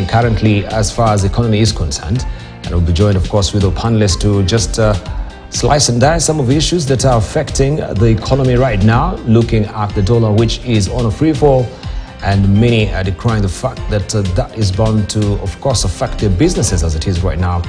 currently as far as the economy is concerned, and we'll be joined of course with our panelists to just slice and dice some of the issues that are affecting the economy right now, looking at the dollar, which is on a free fall, and many are decrying the fact that that is bound to of course affect their businesses as it is right now.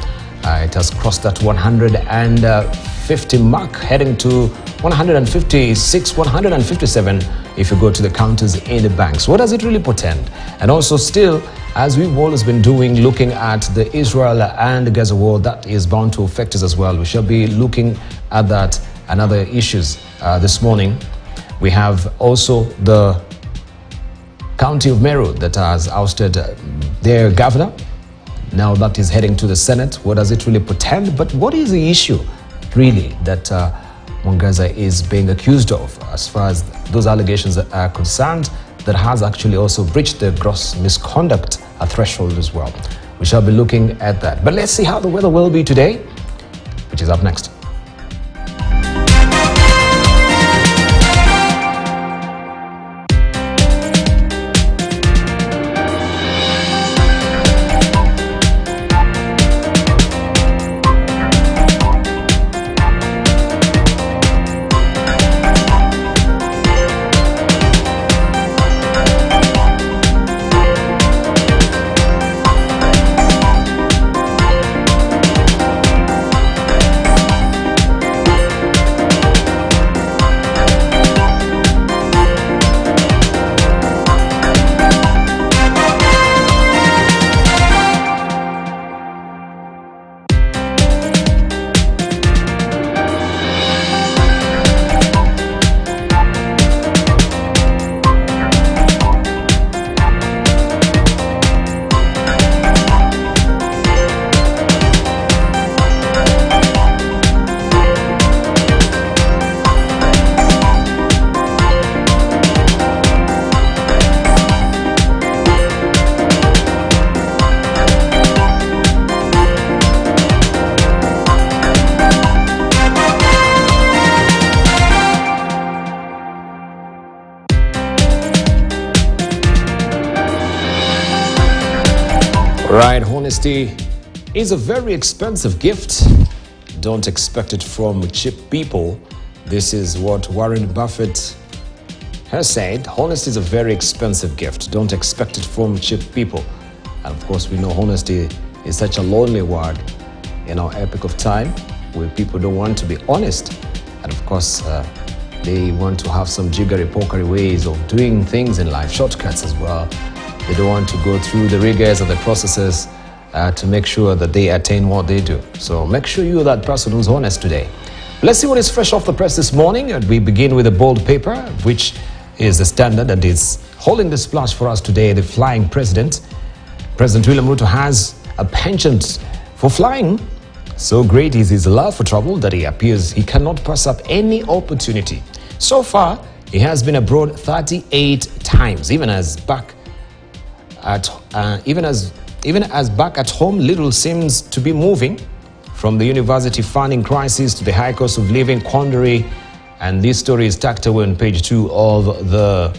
It has crossed that 150 mark, heading to 156, 157 if you go to the counters in the banks. What does it really portend? And also still, as we've always been doing, looking at the Israel and Gaza war, that is bound to affect us as well. We shall be looking at that and other issues this morning. We have also the county of Meru that has ousted their governor. Now that is heading to the Senate. What does it really portend? But what is the issue really that Mwangaza is being accused of as far as those allegations are concerned, that has actually also breached the gross misconduct threshold as well? We shall be looking at that. But let's see how the weather will be today, which is up next. Right, honesty is a very expensive gift. Don't expect it from cheap people. This is what Warren Buffett has said. Honesty is a very expensive gift. Don't expect it from cheap people. And of course, we know honesty is such a lonely word in our epoch of time, where people don't want to be honest. And of course, they want to have some jiggery-pokery ways of doing things in life, shortcuts as well. They don't want to go through the rigors of the processes to make sure that they attain what they do. So make sure you're that person who's honest today. Let's see what is fresh off the press this morning. And we begin with a bold paper, which is the Standard, and is holding the splash for us today. The flying president. President William Ruto has a penchant for flying. So great is his love for trouble that he appears he cannot pass up any opportunity. So far, he has been abroad 38 times, even as back at home, little seems to be moving, from the university funding crisis to the high cost of living quandary. And this story is tucked away on page 2 of the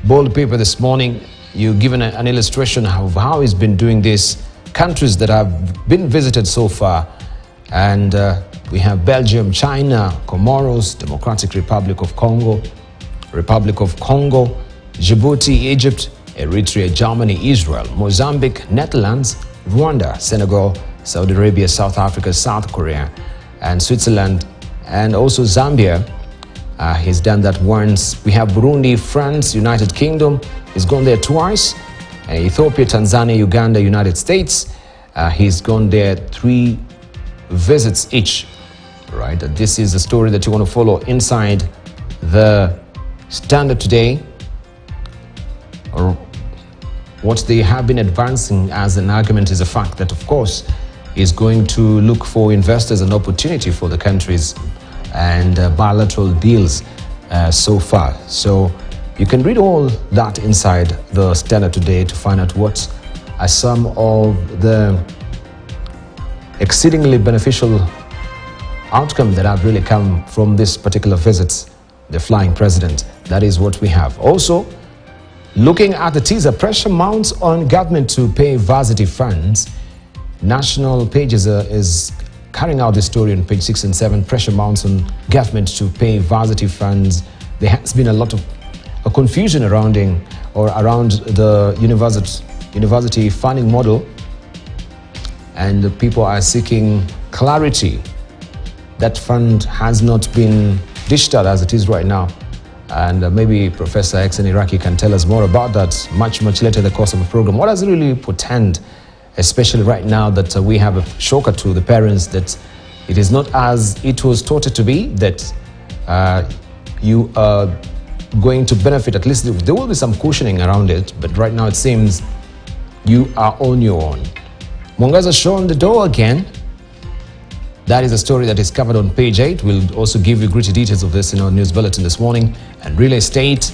bold paper this morning. You're given an illustration of how he's been doing this, countries that have been visited so far. And we have Belgium, China, Comoros, Democratic Republic of Congo, Djibouti, Egypt, Eritrea, Germany, Israel, Mozambique, Netherlands, Rwanda, Senegal, Saudi Arabia, South Africa, South Korea, and Switzerland, and also Zambia. He's done that once. We have Burundi, France, United Kingdom. He's gone there twice. Ethiopia, Tanzania, Uganda, United States. He's gone there 3 visits each. Right? This is the story that you want to follow inside the Standard today. Or what they have been advancing as an argument is the fact that, of course, is going to look for investors an opportunity for the countries and bilateral deals so far. So you can read all that inside the Standard today to find out what are some of the exceedingly beneficial outcomes that have really come from this particular visit, the flying president. That is what we have. Also, Looking at the teaser, pressure mounts on government to pay varsity funds. National Pages is carrying out this story on page 6 and 7. Pressure mounts on government to pay varsity funds. There has been a lot of confusion around the university funding model, and the people are seeking clarity. That fund has not been dished out as it is right now, and maybe Professor X and Iraqi can tell us more about that much later in the course of the program. What does it really portend, especially right now that we have a shocker to the parents that it is not as it was taught it to be, that you are going to benefit. At least there will be some cushioning around it, but right now it seems you are on your own. Mwangaza shown the door again. That is a story that is covered on page 8. We'll also give you gritty details of this in our news bulletin this morning. And real estate,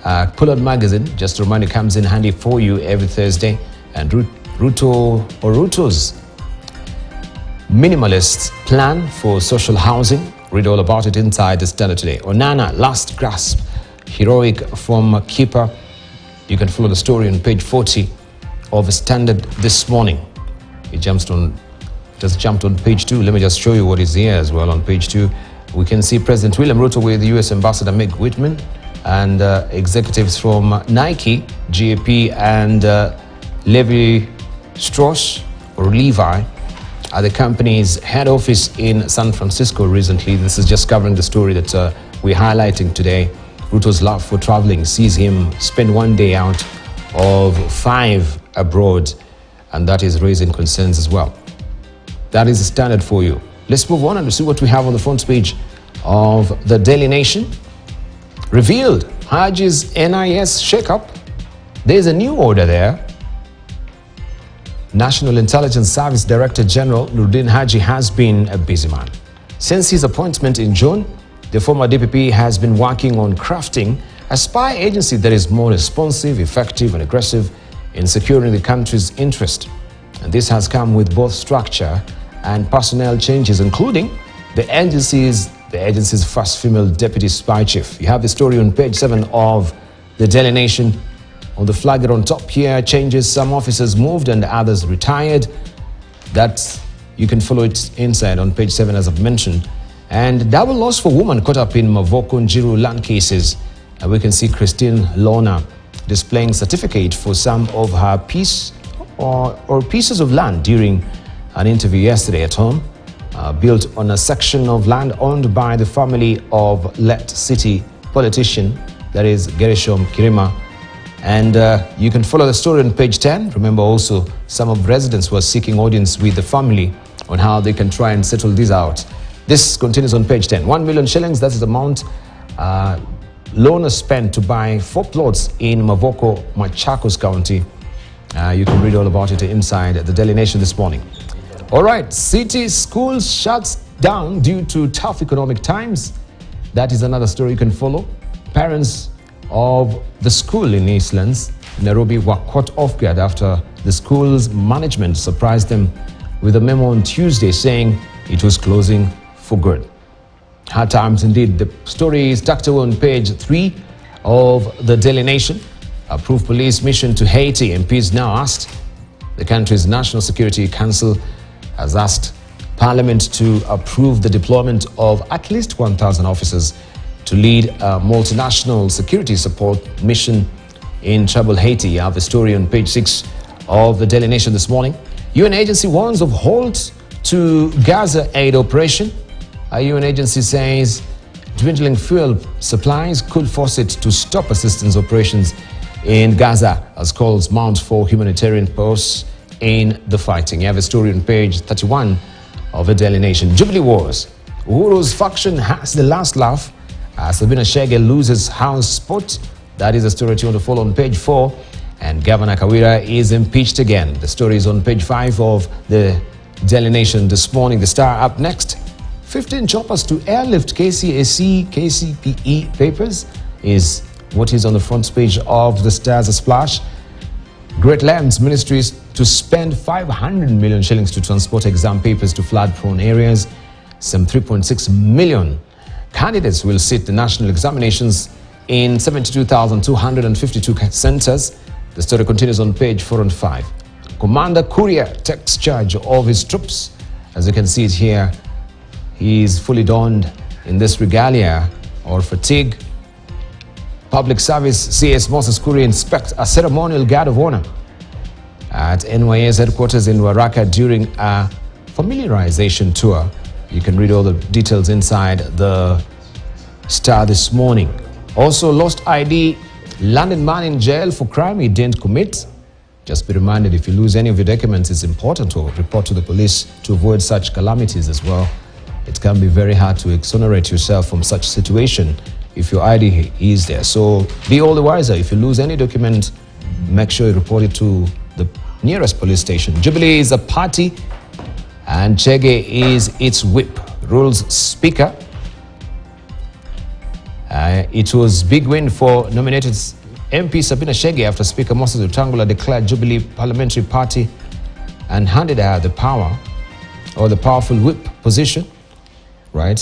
Pull-Out Magazine, just to remind you, comes in handy for you every Thursday. And Ruto's minimalist plan for social housing. Read all about it inside the Standard today. Onana, last grasp, heroic from keeper. You can follow the story on page 40 of Standard this morning. It just jumped on page 2. Let me just show you what is here as well on page 2. We can see President William Ruto with US Ambassador Meg Whitman and executives from Nike, GAP, and Levi Strauss or Levi at the company's head office in San Francisco recently. This is just covering the story that we're highlighting today. Ruto's love for traveling sees him spend one day out of 5 abroad, and that is raising concerns as well. That is the Standard for you. Let's move on and see what we have on the front page of the Daily Nation. Revealed Haji's NIS shakeup. There's a new order there. National Intelligence Service Director General Nuruddin Haji has been a busy man. Since his appointment in June, the former DPP has been working on crafting a spy agency that is more responsive, effective, and aggressive in securing the country's interest. And this has come with both structure and personnel changes, including the agency's first female deputy spy chief. You have the story on page 7 of the Daily Nation. On the flag on top here, changes, some officers moved and others retired. You can follow it inside on page 7 as I've mentioned. And double loss for woman caught up in Mavoko Njiru land cases. And we can see Christine Lorna displaying certificate for some of her pieces of land during an interview yesterday at home, built on a section of land owned by the family of Let City politician, that is Gershom Kirima. And you can follow the story on page 10. Remember also some of residents were seeking audience with the family on how they can try and settle this out. This continues on page 10. 1 million shillings, that's the amount loaners spent to buy 4 plots in Mavoko, Machakos County. You can read all about it inside the Daily Nation this morning. All right, city schools shuts down due to tough economic times. That is another story you can follow. Parents of the school in Eastlands, Nairobi, were caught off guard after the school's management surprised them with a memo on Tuesday saying it was closing for good. Hard times indeed. The story is tucked away on page 3 of the Daily Nation. Approved police mission to Haiti. MPs now asked. The country's National Security Council has asked Parliament to approve the deployment of at least 1,000 officers to lead a multinational security support mission in troubled Haiti. You have the story on page 6 of the Daily Nation this morning. UN agency warns of halt to Gaza aid operation. A UN agency says dwindling fuel supplies could force it to stop assistance operations in Gaza as calls mount for humanitarian posts in the fighting. You have a story on page 31 of the Daily Nation. Jubilee Wars. Uhuru's faction has the last laugh as Sabina Chege loses House spot. That is a story you want to follow on page 4. And Governor Kawira is impeached again. The story is on page 5 of the Daily Nation this morning. The Star up next. 15 choppers to airlift KCSE, KCPE papers is what is on the front page of the Star's Splash. Great Lands Ministries to spend 500 million shillings to transport exam papers to flood-prone areas. Some 3.6 million candidates will sit the national examinations in 72,252 centers. The story continues on page 4 and 5. Commander Kuria takes charge of his troops. As you can see it here, he is fully donned in this regalia or fatigue. Public Service CS Moses Kuria inspects a ceremonial guard of honor at NYS headquarters in Waraka during a familiarization tour. You can read all the details inside the Star this morning. Also, lost ID, London man in jail for crime he didn't commit. Just be reminded, if you lose any of your documents, it's important to report to the police to avoid such calamities as well. It can be very hard to exonerate yourself from such situation if your ID is there. So be all the wiser. If you lose any document, make sure you report it to the nearest police station. Jubilee is a party and Chege is its whip, rules Speaker. It was big win for nominated MP Sabina Chege after Speaker Moses Wetangula declared Jubilee Parliamentary Party and handed her the power or the powerful whip position. Right?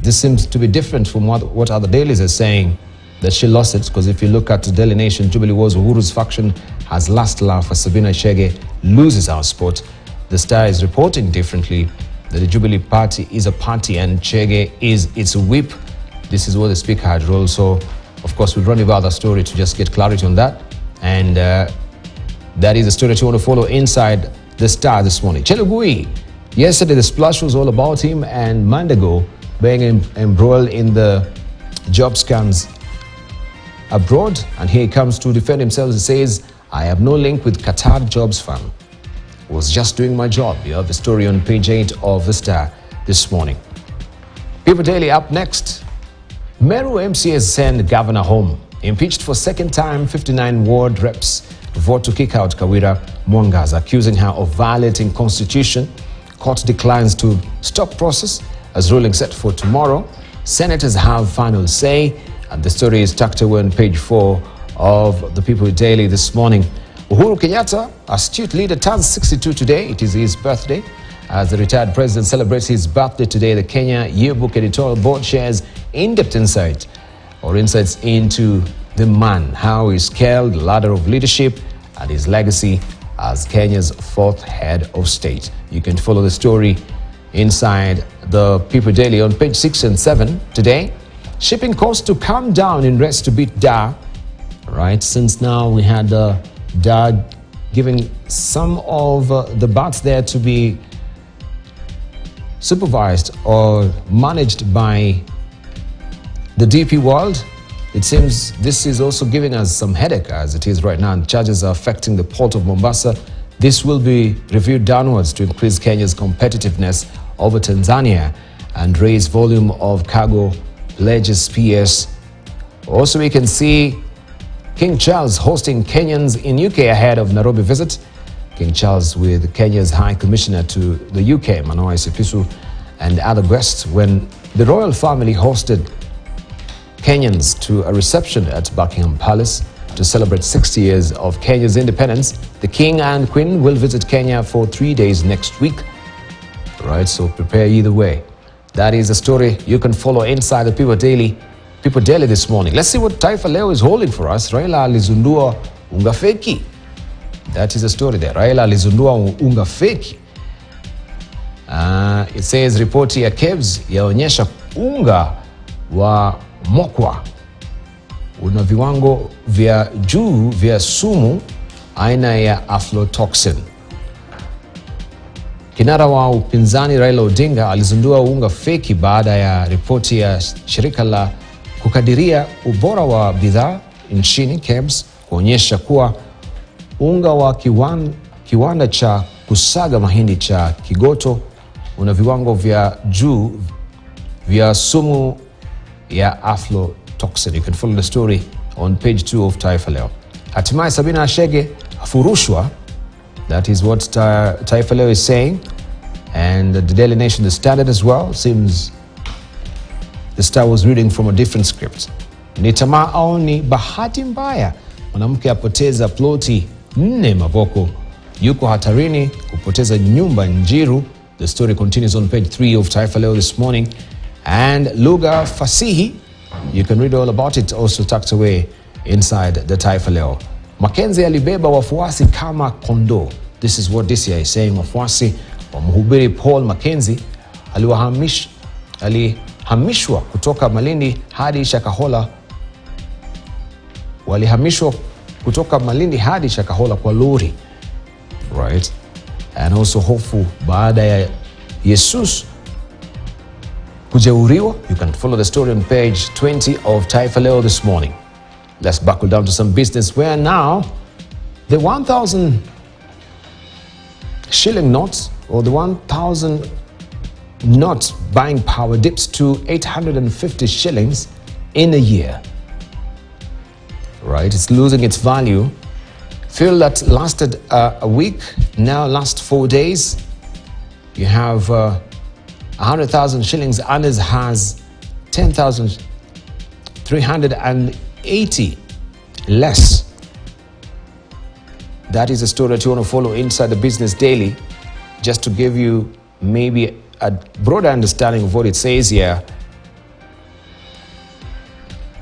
This seems to be different from what other dailies are saying that she lost it, because if you look at the Daily Nation, Jubilee Wars Uhuru's faction has last laugh as Sabina Chege loses our spot. The Star is reporting differently, that the Jubilee Party is a party and Chege is its whip. This is what the Speaker had ruled. So, of course, we'll run about the story to just get clarity on that. And that is the story that you want to follow inside the Star this morning. Chelugui, yesterday the splash was all about him and Mandago being embroiled in the job scams abroad. And here he comes to defend himself. He says, I have no link with Qatar Jobs Fund. Was just doing my job. You have the story on page 8 of the Star this morning. People Daily up next. Meru MCAs send governor home. Impeached for second time, 59 ward reps vote to kick out Kawira Mwangaza, accusing her of violating constitution. Court declines to stop process as ruling set for tomorrow. Senators have final say. And the story is tucked away on page 4 of the People Daily this morning. Uhuru Kenyatta, astute leader, turns 62 today. It is his birthday. As the retired president celebrates his birthday today, the Kenya Yearbook Editorial Board shares in-depth insights into the man, how he scaled the ladder of leadership and his legacy as Kenya's 4th head of state. You can follow the story inside the People Daily on page 6 and 7 today. Shipping costs to come down in race to beat Dar. Right, since now we had Dar giving some of the bats there to be supervised or managed by the DP World. It seems this is also giving us some headache as it is right now, and charges are affecting the port of Mombasa. This will be reviewed downwards to increase Kenya's competitiveness over Tanzania and raise volume of cargo pledges PS. Also, we can see King Charles hosting Kenyans in UK ahead of Nairobi visit. King Charles with Kenya's High Commissioner to the UK, Manoa Esipisu, and other guests when the royal family hosted Kenyans to a reception at Buckingham Palace to celebrate 60 years of Kenya's independence. The King and Queen will visit Kenya for 3 days next week. Right, so prepare either way. That is a story you can follow inside the People Daily this morning. Let's see what Taifa Leo is holding for us. Raila alizundua unga feki. That is the story there. Raila alizundua unga feki. It says ripoti ya KEBS yaonyesha unga wa mokwa una viwango vya juu vya sumu aina ya aflatoxin. Kinara wa upinzani Raila Odinga alizindua unga feki baada ya ripoti ya shirika la kukadiria ubora wa bidhaa nchini KEBS kuonyesha kuwa unga wa kiwanda cha kusaga mahindi cha Kigoto una viwango vya juu vya sumu ya aflatoxin. You can follow the story on page 2 of Taifa Leo. Hatimaye Sabina Chege afurushwa. That is what Taifa Leo is saying. And the Daily Nation, the Standard as well, seems the Star was reading from a different script. Ni tamaa au ni bahati mbaya? Mwanamke apoteza ploti 4 Mavoko. Yuko hatarini kupoteza nyumba Njiru. The story continues on page 3 of Taifa Leo this morning. And lugha fasihi You can read all about it also tucked away inside the Taifa Leo. Mackenzie alibeba wafuasi kama kondoo. This is what this year is saying. Wafuasi wa mhubiri Paul Mackenzie alihamishwa kutoka Malindi hadi Shakahola. Walihamishwa kutoka Malindi hadi Shakahola kwa lori. Right? And also hofu baada ya Jesus kujeuriwa. You can follow the story on page 20 of Taifa Leo this morning. Let's buckle down to some business where now the 1,000 shilling notes or the 1,000 note buying power dips to 850 shillings in a year. Right, it's losing its value. Fuel that lasted a week now lasts 4 days. You have 100,000 shillings, others has 10,380 less. That is a story that you want to follow inside the Business Daily, just to give you maybe a broader understanding of what it says here.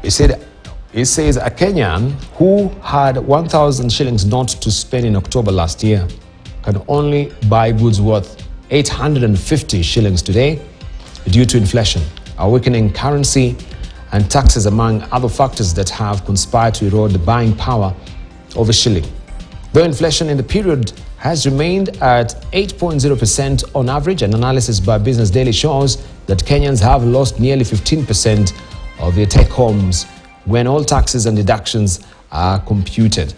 It says a Kenyan who had 1,000 shillings not to spend in October last year can only buy goods worth 850 shillings today due to inflation, a weakening currency, and taxes, among other factors that have conspired to erode the buying power of a shilling. Though inflation in the period has remained at 8.0% on average, an analysis by Business Daily shows that Kenyans have lost nearly 15% of their take-homes when all taxes and deductions are computed.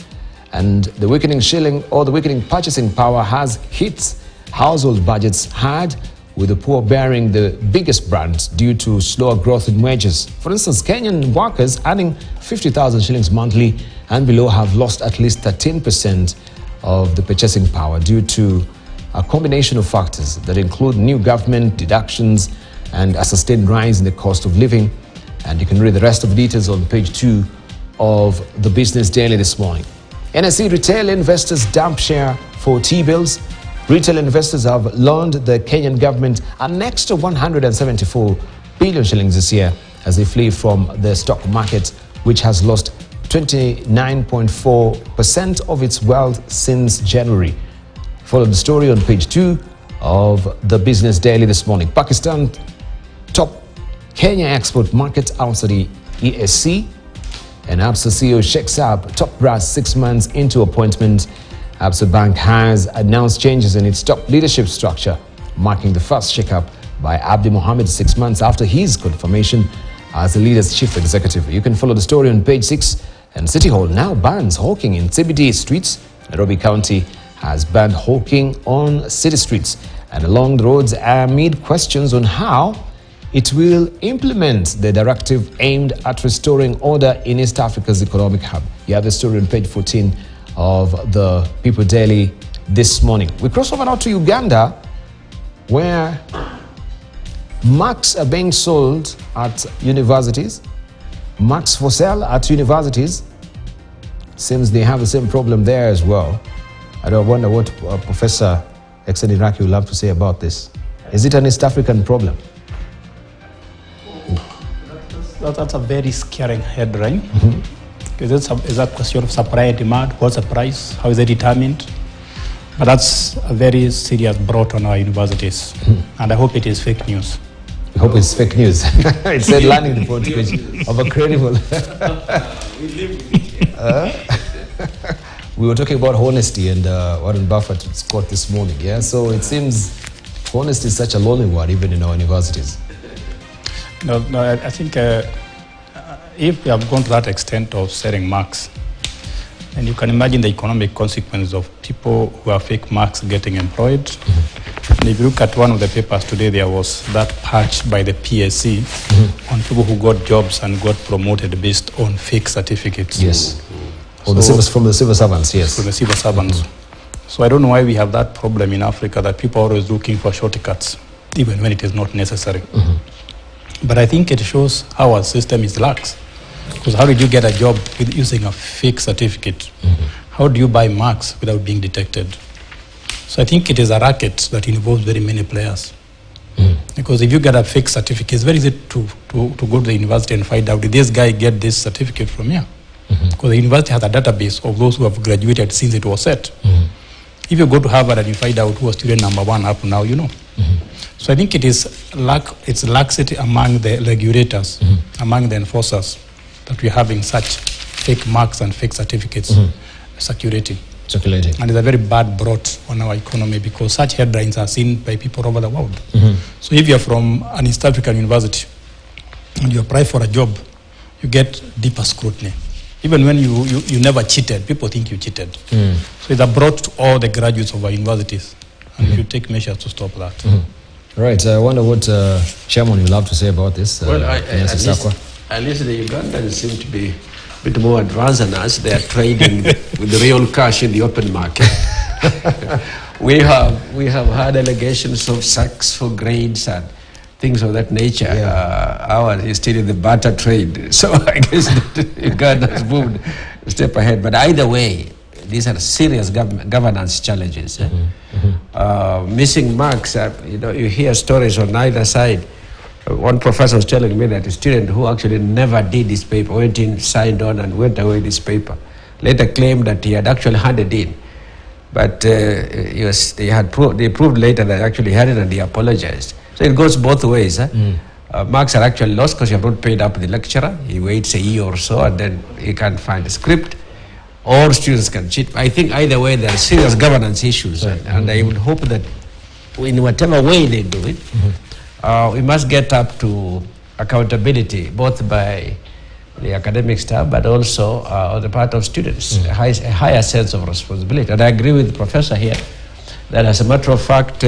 And the weakening shilling or the weakening purchasing power has hit household budgets hard, with the poor bearing the biggest brunt due to slower growth in wages. For instance, Kenyan workers earning 50,000 shillings monthly and below have lost at least 13% of the purchasing power due to a combination of factors that include new government deductions and a sustained rise in the cost of living. And you can read the rest of the details on page 2 of the Business Daily this morning. NSE retail investors dump share for T-bills. Retail investors have loaned the Kenyan government an extra 174 billion shillings this year as they flee from the stock market, which has lost 29.4% of its wealth since January. Follow the story on page 2 of the Business Daily this morning. Pakistan top Kenya export market outside the ESC, and Absa CEO shakes up top brass 6 months into appointment. Absa Bank has announced changes in its top leadership structure, marking the first shake-up by Abdi Mohammed 6 months after his confirmation as the leader's chief executive. You can follow the story on page 6. And City Hall now bans hawking in CBD streets. Nairobi County has banned hawking on city streets and along the roads amid questions on how it will implement the directive aimed at restoring order in East Africa's economic hub. You have the story on page 14 of the People Daily this morning. We cross over now to Uganda, where masks are being sold at universities. Masks for sale at universities. Seems they have the same problem there as well. I don't wonder what Professor Exediraki will have to say about this. Is it an East African problem? That's a very scaring headline. Is that a question of supply and demand? What's the price? How is it determined? But that's a very serious blot on our universities. And I hope it is fake news. I hope it's fake news. It said landing the front page of a credible. We were talking about honesty and Warren Buffett's quote this morning. Yeah, so it seems honesty is such a lonely word even in our universities. No, I think if we have gone to that extent of selling marks, and you can imagine the economic consequences of people who are fake marks getting employed. And if you look at one of the papers today, there was that patch by the PSC on people who got jobs and got promoted based on fake certificates. Yes. From the civil servants, yes. From the civil servants. So I don't know why we have that problem in Africa, that people are always looking for shortcuts, even when it is not necessary. But I think it shows how our system is lax. Because how did you get a job with using a fake certificate? How do you buy marks without being detected? So I think it is a racket that involves very many players. Because if you get a fake certificate, it's very easy to go to the university and find out, did this guy get this certificate from here? Because the university has a database of those who have graduated since it was set. If you go to Harvard and you find out who was student number 1 up now, you know. So I think it's laxity among the regulators, among the enforcers, that we're having such fake marks and fake certificates circulating. And it's a very bad blot on our economy, because such headlines are seen by people all over the world. So if you're from an East African university and you apply for a job, you get deeper scrutiny. Even when you never cheated, people think you cheated. So it's a blot to all the graduates of our universities, and we should take measures to stop that. Right. I wonder what Chairman will have to say about this. Well, at least the Ugandans seem to be a bit more advanced than us. They are trading with the real cash in the open market. we have had allegations of sacks for grades and things of that nature. Ours is still in the barter trade. So I guess Uganda has moved a step ahead. But either way, these are serious governance challenges. Missing marks, you hear stories on either side. One professor was telling me that a student who actually never did this paper, went in, signed on, and went away this paper, later claimed that he had actually handed in. But they proved later that actually he had it, and he apologized. So it goes both ways. Marks are actually lost because you have not paid up the lecturer. He waits a year or so, and then he can't find a script. Or students can cheat. I think either way there are serious governance issues, and I would hope that in whatever way they do it, we must get up to accountability, both by the academic staff, but also on the part of students, a higher sense of responsibility. And I agree with the professor here that, as a matter of fact,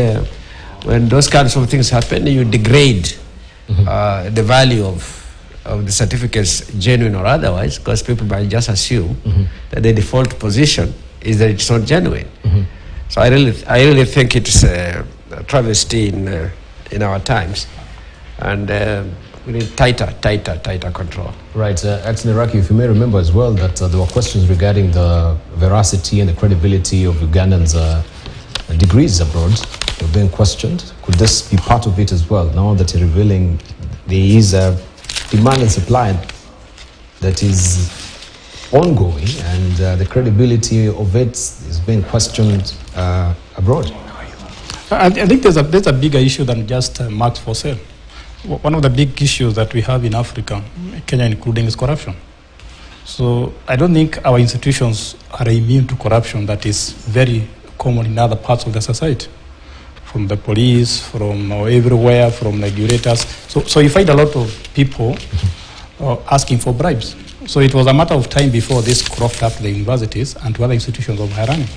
when those kinds of things happen, you degrade the value of the certificates, genuine or otherwise, because people might just assume that the default position is that it's not genuine. So I really think it's a travesty in our times, and we need tighter control. Right. Actually, Raki, if you may remember as well that there were questions regarding the veracity and the credibility of Ugandans' degrees abroad were being questioned. Could this be part of it as well, now that you're revealing there is a demand and supply that is ongoing, and the credibility of it is being questioned abroad? I think there's a bigger issue than just marks for sale. One of the big issues that we have in Africa, Kenya including, is corruption. So I don't think our institutions are immune to corruption that is very common in other parts of the society, from the police, from everywhere, from regulators. So you find a lot of people asking for bribes. So it was a matter of time before this cropped up to the universities and to other institutions of higher learning.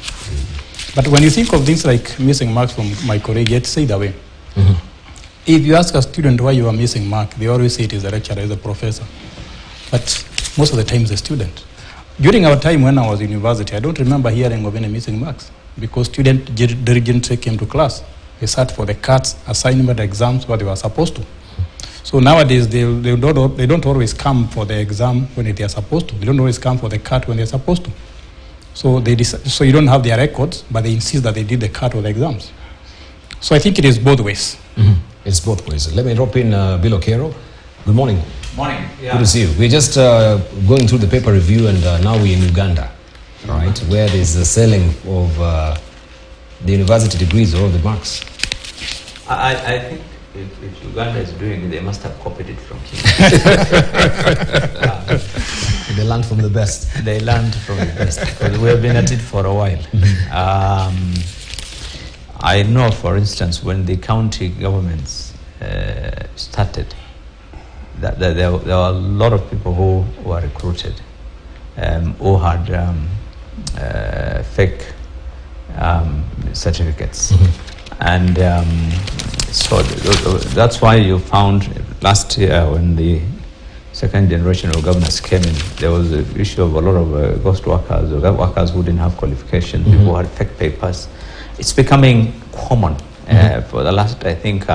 But when you think of things like missing marks from my colleague, yet say that way. If you ask a student why you are missing mark, they always say it is the lecturer, is the professor. But most of the time it's the student. During our time when I was in university, I don't remember hearing of any missing marks, because students diligently came to class. They sat for the CATs, assignment exams, what they were supposed to. So nowadays, they don't always come for the exam when they are supposed to. They don't always come for the CAT when they're supposed to. So so you don't have their records, but they insist that they did the CAT or the exams. So I think it is both ways. It's both ways. Let me drop in Bill Okero. Good morning. Morning. Yeah. Good to see you. We're just going through the paper review, and now we're in Uganda, right, where there's the selling of the university degrees or the marks. I think if Uganda is doing it, they must have copied it from Kenya. They learned from the best. They learned from the best, because we have been at it for a while. I know, for instance, when the county governments started, that there were a lot of people who were recruited, who had fake certificates. And so that's why you found last year, when the second generation of governors came in, there was an issue of a lot of ghost workers, or workers who didn't have qualification, people who had fake papers. It's becoming common for the last, I think,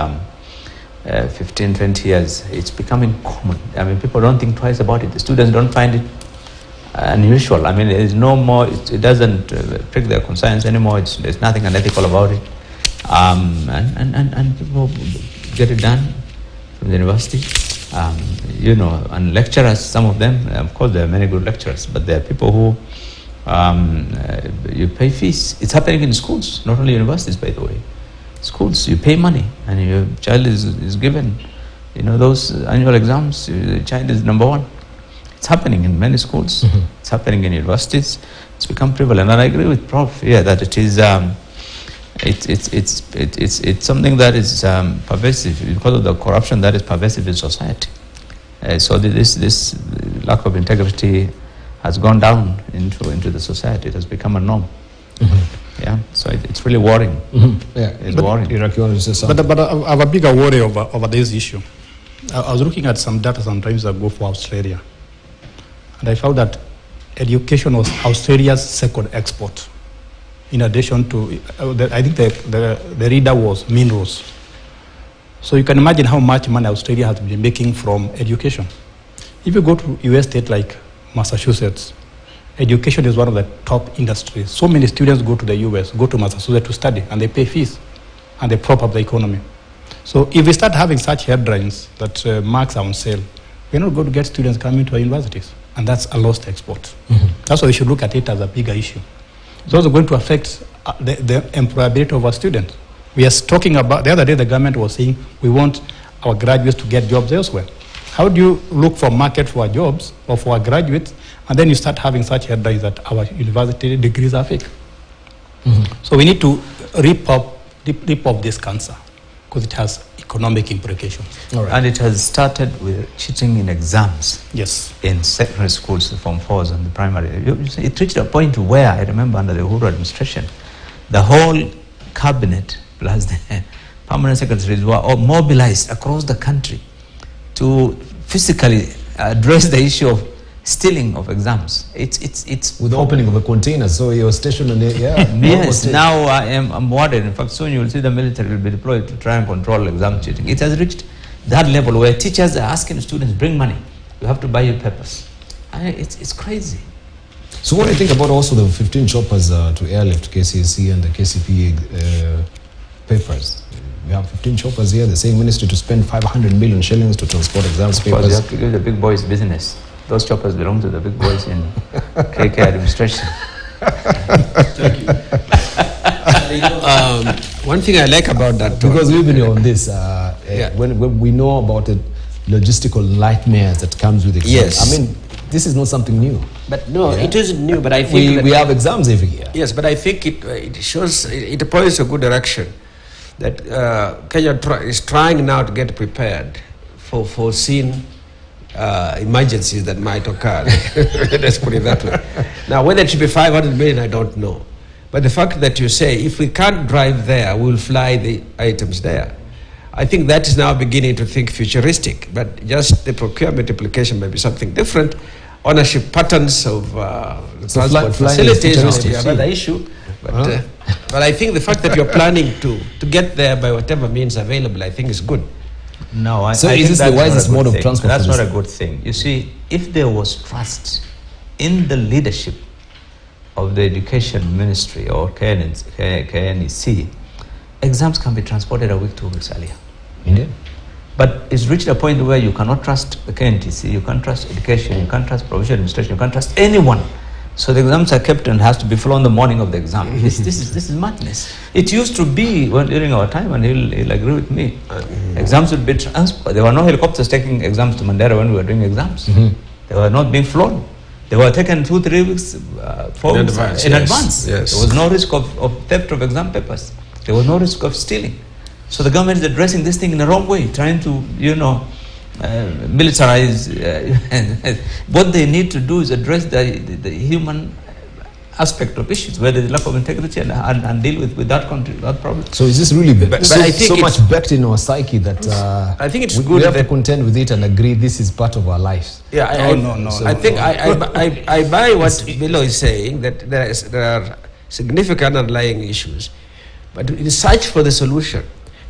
15, 20 years. It's becoming common. I mean, people don't think twice about it. The students don't find it unusual. I mean, there's no more, it doesn't prick their conscience anymore. There's nothing unethical about it. And people get it done from the university. You know, and lecturers, some of them, of course, there are many good lecturers, but there are people who you pay fees. It's happening in schools, not only universities, by the way. Schools, you pay money, and your child is given, you know, those annual exams. The child is number one. It's happening in many schools. It's happening in universities. It's become prevalent, and I agree with Prof. here that it is. It's something that is pervasive because of the corruption that is pervasive in society. So this lack of integrity has gone down into the society. It has become a norm. Yeah, so it's really worrying. Yeah, it's worrying. But I have a bigger worry over this issue. I was looking at some data some times ago for Australia, and I found that education was Australia's second export. In addition to, I think the reader was minerals. So you can imagine how much money Australia has been making from education. If you go to US state like Massachusetts, education is one of the top industries. So many students go to the US, go to Massachusetts to study, and they pay fees, and they prop up the economy. So if we start having such headlines that marks are on sale, we're not going to get students coming to our universities, and that's a lost export. That's why we should look at it as a bigger issue. It's also going to affect the employability of our students. We are talking about, the other day the government was saying we want our graduates to get jobs elsewhere. How do you look for market for our jobs or for our graduates, and then you start having such headlines that our university degrees are fake? So we need to rip up this cancer because it has economic implications. Right. And it has started with cheating in exams. Yes. In secondary schools, the Form 4s and the primary. It reached a point where, I remember under the Uhuru administration, the whole cabinet plus the permanent secretaries were mobilized across the country to physically address the issue of stealing of exams. It's with the opening of a container, so you're stationed in it. Yeah. Yes. Now I'm worried. In fact, soon you will see the military will be deployed to try and control exam cheating. It has reached that level where teachers are asking students, bring money. You have to buy your papers. It's crazy. So what do you think about also the 15 choppers to airlift KCSE and the KCPE papers? We have 15 choppers here. They're saying ministry to spend 500 million shillings to transport exams papers. You have to give the big boys business. Those choppers belong to the big boys in KK administration. Thank you. One thing I like about that, because we've been on this, when we know about the logistical nightmares that comes with exams. Yes. I mean, this is not something new. But no, it isn't new. But I think we have exams every year. Yes, but I think it shows, it points a good direction that Kenya is trying now to get prepared for foreseen emergencies that might occur. Let's put it that way. Now, whether it should be 500 million, I don't know. But the fact that you say, if we can't drive there, we'll fly the items there. I think that is now beginning to think futuristic, but just the procurement implication may be something different. Ownership patterns of transport facilities may be another issue. But, but I think the fact that you're planning to get there by whatever means available, I think is good. No, I so think is this the wisest mode of transport? That's not a good thing. You see, if there was trust in the leadership of the education ministry or KNEC, exams can be transported a week, 2 weeks earlier. Indeed. But it's reached a point where you cannot trust the KNTC, you can't trust education, you can't trust provincial administration, you can't trust anyone. So the exams are kept and has to be flown the morning of the exam. This is madness. It used to be during our time, and he'll agree with me. Exams would be transported. There were no helicopters taking exams to Mandera when we were doing exams. They were not being flown. They were taken 2-3 weeks, 4 weeks in advance. Yes. There was no risk of theft of exam papers. There was no risk of stealing. So the government is addressing this thing in the wrong way, trying to, militarize. What they need to do is address the human aspect of issues, where there is lack of integrity, and deal with that problem. So is this really but I think so much backed in our psyche that I think it's we good have that to contend with it and agree this is part of our lives? Yeah, No. So I think I buy what Bilo is saying, that there are significant underlying issues, but in search for the solution,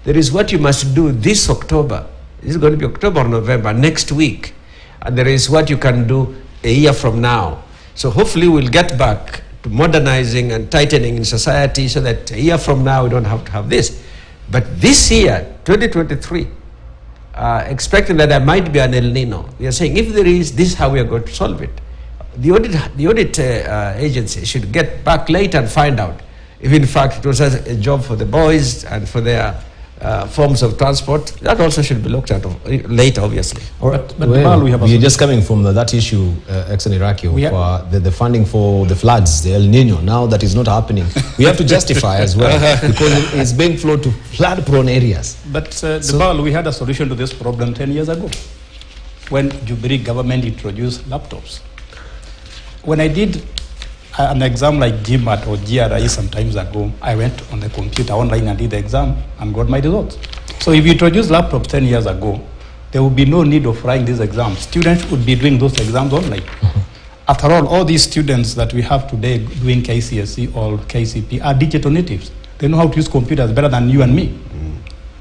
there is what you must do this October. This is going to be October or November, next week. And there is what you can do a year from now. So hopefully we'll get back to modernizing and tightening in society so that a year from now we don't have to have this. But this year, 2023, expecting that there might be an El Nino. We are saying if there is, this is how we are going to solve it. The audit agency should get back later and find out if in fact it was a job for the boys and for their forms of transport. That also should be looked at later, obviously. All right, but well, we're just coming from that issue, ex-Iraqi, of the funding for the floods, the El Nino. Now that is not happening, we have to justify as well, because it's being flowed to flood-prone areas. But we had a solution to this problem 10 years ago, when Jubilee government introduced laptops. When I did an exam like GMAT or GRE some times ago, I went on the computer online and did the exam and got my results. So if you introduced laptops 10 years ago, there would be no need of writing these exams. Students would be doing those exams online. After all these students that we have today doing KCSE or KCP are digital natives. They know how to use computers better than you and me.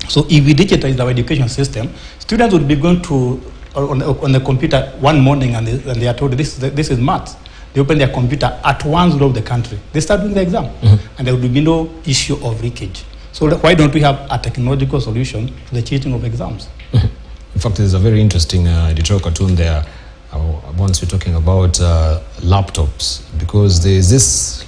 So if we digitize our education system, students would be going to on the computer one morning and they are told this is maths. They open their computer at one side of the country. They start doing the exam, and there will be no issue of leakage. So why don't we have a technological solution to the cheating of exams? In fact, there's a very interesting editorial cartoon there. Once we're talking about laptops, because there's this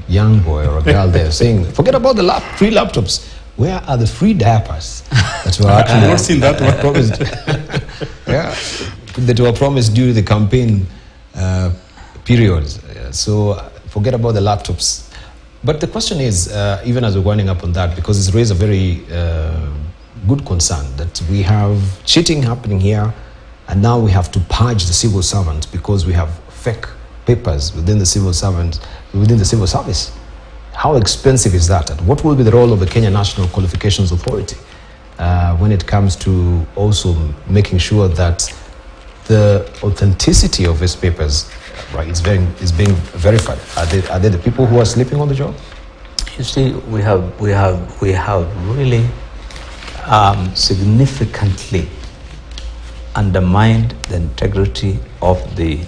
young boy or a girl there saying, forget about the free laptops. Where are the free diapers that were actually not seen that one promised? Yeah, that were promised during the campaign periods. So forget about the laptops. But the question is, even as we're winding up on that, because it's raised a very good concern that we have cheating happening here, and now we have to purge the civil servants because we have fake papers within the civil service. How expensive is that? And what will be the role of the Kenya National Qualifications Authority when it comes to also making sure that the authenticity of these papers is being verified? Are they the people who are sleeping on the job? You see, we have really significantly undermined the integrity of the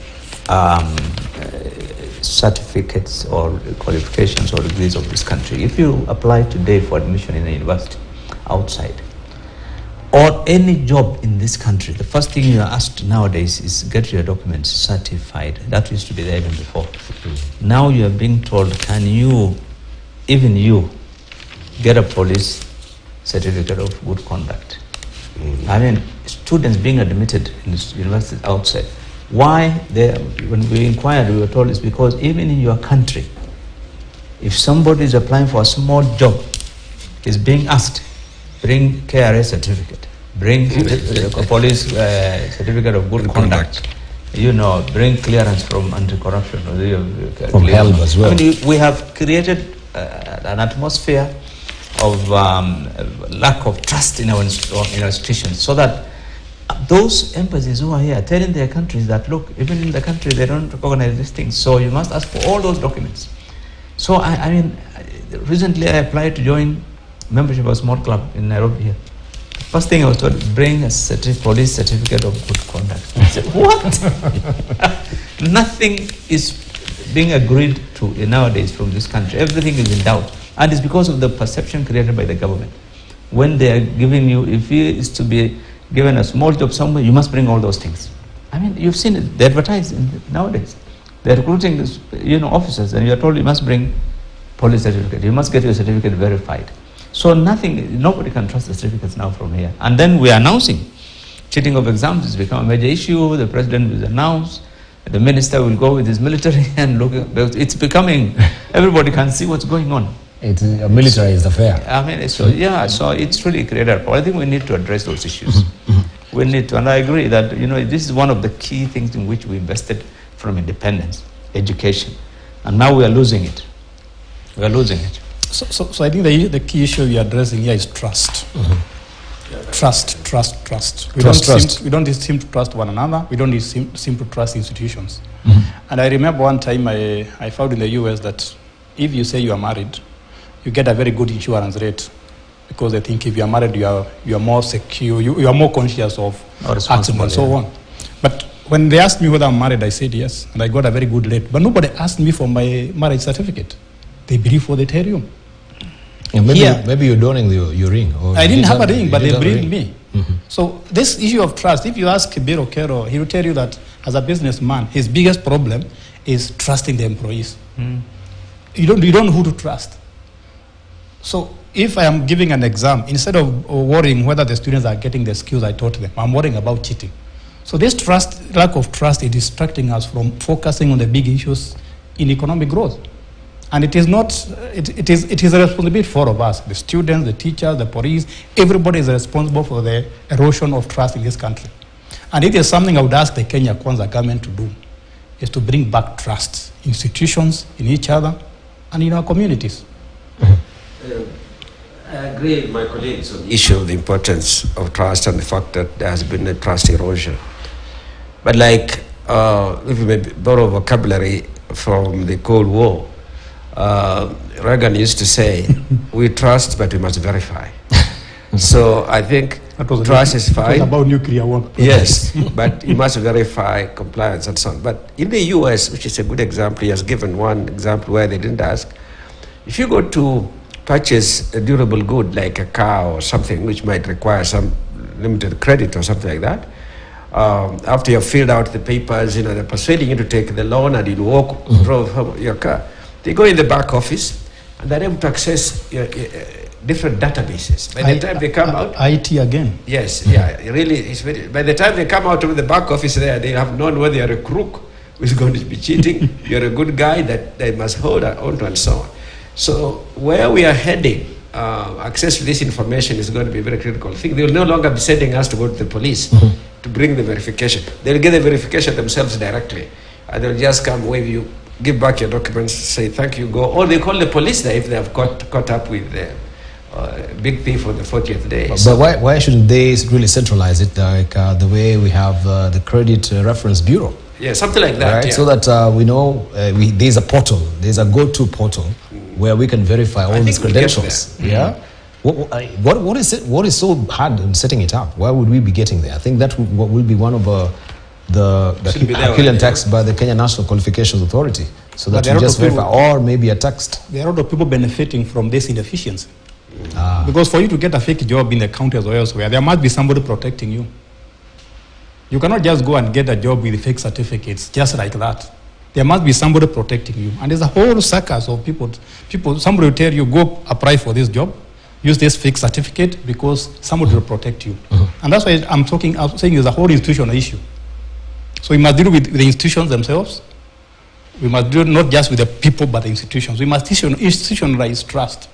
certificates or qualifications or degrees of this country. If you apply today for admission in a university outside or any job in this country, the first thing you are asked nowadays is get your documents certified. That used to be there even before. Now you are being told, can you, even you, get a police certificate of good conduct? I mean, students being admitted in universities outside. Why? When we inquired, we were told it's because even in your country, if somebody is applying for a small job, is being asked, bring KRA certificate, bring a police certificate of good conduct, bring clearance from anti-corruption. From HELB as well. I mean, we have created an atmosphere of lack of trust in our institutions, so that those embassies who are here telling their countries that, look, even in the country they don't recognize these things, so you must ask for all those documents. So I mean, recently I applied to join membership of a small club in Nairobi here. The first thing I was told, bring a police certificate of good conduct. I said, what? Nothing is being agreed to nowadays from this country. Everything is in doubt. And it's because of the perception created by the government. When they are giving you, if it is to be given a small job somewhere, you must bring all those things. I mean, you've seen it. They advertise nowadays. They're recruiting officers, and you're told you must bring police certificate. You must get your certificate verified. So nobody can trust the certificates now from here. And then we are announcing cheating of exams has become a major issue. The president will announce. The minister will go with his military and look. It's becoming, everybody can see what's going on. It's a militarized affair. I mean, so it's really created a problem. I think we need to address those issues. We need to, and I agree that, this is one of the key things in which we invested from independence, education. And now we are losing it. We are losing it. So I think the key issue you're addressing here is trust. Trust. We don't seem to trust one another. We don't seem to trust institutions. And I remember one time I found in the US that if you say you are married, you get a very good insurance rate, because they think if you are married, you are more secure, you are more conscious of accidents and so on. But when they asked me whether I'm married, I said yes, and I got a very good rate. But nobody asked me for my marriage certificate. They believe what they tell you. Yeah, maybe you're donning your ring. Or I didn't have a ring, but they believed me. So this issue of trust, if you ask Biro Kero, he will tell you that as a businessman, his biggest problem is trusting the employees. You don't know who to trust. So if I am giving an exam, instead of worrying whether the students are getting the skills I taught them, I'm worrying about cheating. So this lack of trust is distracting us from focusing on the big issues in economic growth. And it is not, it is a responsibility for all of us, the students, the teachers, the police, everybody is responsible for the erosion of trust in this country. And it is something I would ask the Kenya Kwanza government to do, is to bring back trust, institutions, in each other, and in our communities. I agree with my colleagues on the issue of the importance of trust and the fact that there has been a trust erosion. But like, if we may borrow vocabulary from the Cold War, Reagan used to say, we trust, but we must verify. So I think trust is fine. It was about nuclear war. Yes, but you must verify compliance and so on. But in the US, which is a good example, he has given one example where they didn't ask. If you go to purchase a durable good like a car or something which might require some limited credit or something like that, after you've filled out the papers, they're persuading you to take the loan and you drove home your car. They go in the back office and they're able to access different databases. By the time they come out... IT again. Yes, yeah, really, it's very... By the time they come out of the back office there, they have known whether you're a crook who's going to be cheating, you're a good guy that they must hold on to and so on. So where we are heading, access to this information is going to be a very critical thing. They will no longer be sending us to go to the police to bring the verification. They'll get the verification themselves directly. And they'll just come wave you, give back your documents, say thank you, go. Or they call the police there if they have caught up with the big thief on the 40th day. But why shouldn't they really centralize it like the way we have the Credit Reference Bureau? Yeah, something like that. Right? Yeah. So that we know there's a portal, there's a go-to portal where we can verify all these credentials. Yeah. What is it? What is so hard in setting it up? Why would we be getting there? I think that will be one of the appeal text by the Kenya National Qualifications Authority, so that you just verify, or maybe a text. There are a lot of people benefiting from this inefficiency. Because for you to get a fake job in the counties or elsewhere, there must be somebody protecting you. You cannot just go and get a job with fake certificates just like that. There must be somebody protecting you. And there's a whole circus of people. Somebody will tell you, go apply for this job, use this fake certificate because somebody will protect you. And that's why I'm saying it's a whole institutional issue. So we must deal with the institutions themselves. We must deal not just with the people, but the institutions. We must institutionalize trust.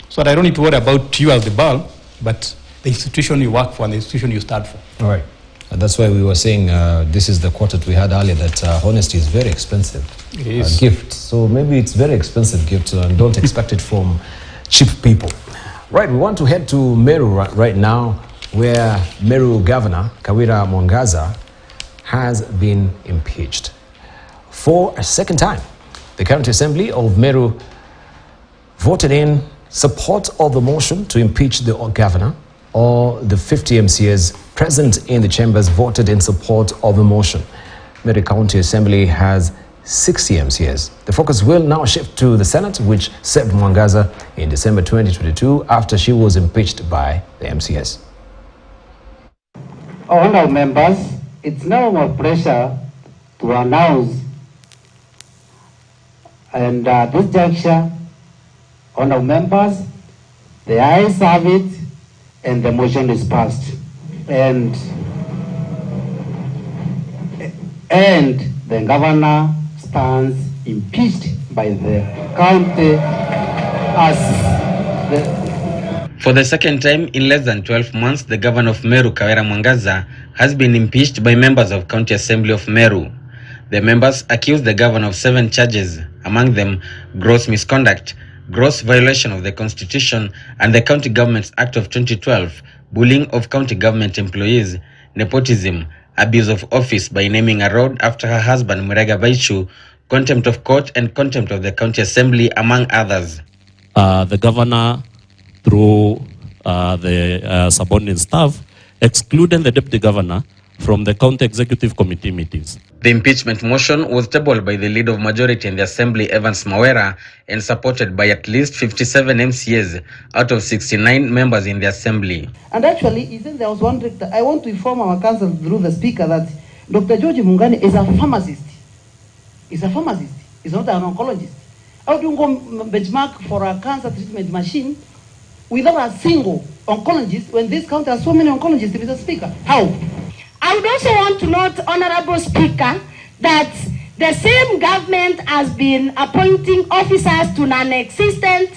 So that I don't need to worry about you as the ball, but the institution you work for and the institution you start for. All right. And that's why we were saying this is the quote we had earlier, that honesty is very expensive. It is. Gift. So maybe it's very expensive gift and don't expect it from cheap people. Right, we want to head to Meru right now, where Meru Governor Kawira Mwangaza has been impeached for a second time. The County Assembly of Meru voted in support of the motion to impeach the governor. All the 50 MCAs present in the chambers voted in support of the motion. Meru County Assembly has 60 MCAs. The focus will now shift to the Senate, which served Mwangaza in December 2022 after she was impeached by the MCAs. Honourable members, it's now my pleasure to announce, and this juncture, honourable members, the ayes have it, and the motion is passed. And the governor stands impeached by the county For the second time in less than 12 months, the governor of Meru, Kawira Mwangaza, has been impeached by members of County Assembly of Meru. The members accused the governor of 7 charges, among them gross misconduct, gross violation of the Constitution and the County Governments Act of 2012, bullying of county government employees, nepotism, abuse of office by naming a road after her husband Murega Baichu, contempt of court and contempt of the County Assembly, among others. The governor, through the subordinate staff, excluded the deputy governor from the county executive committee meetings. The impeachment motion was tabled by the leader of majority in the Assembly, Evans Mawera, and supported by at least 57 MCAs out of 69 members in the Assembly. And actually, since there was one director, I want to inform our council through the speaker that Dr. George Mungani is a pharmacist. He's a pharmacist. He's not an oncologist. How do you go benchmark for a cancer treatment machine without a single oncologist when this county has so many oncologists, Mr. Speaker? How? I would also want to note, Honorable Speaker, that the same government has been appointing officers to non-existent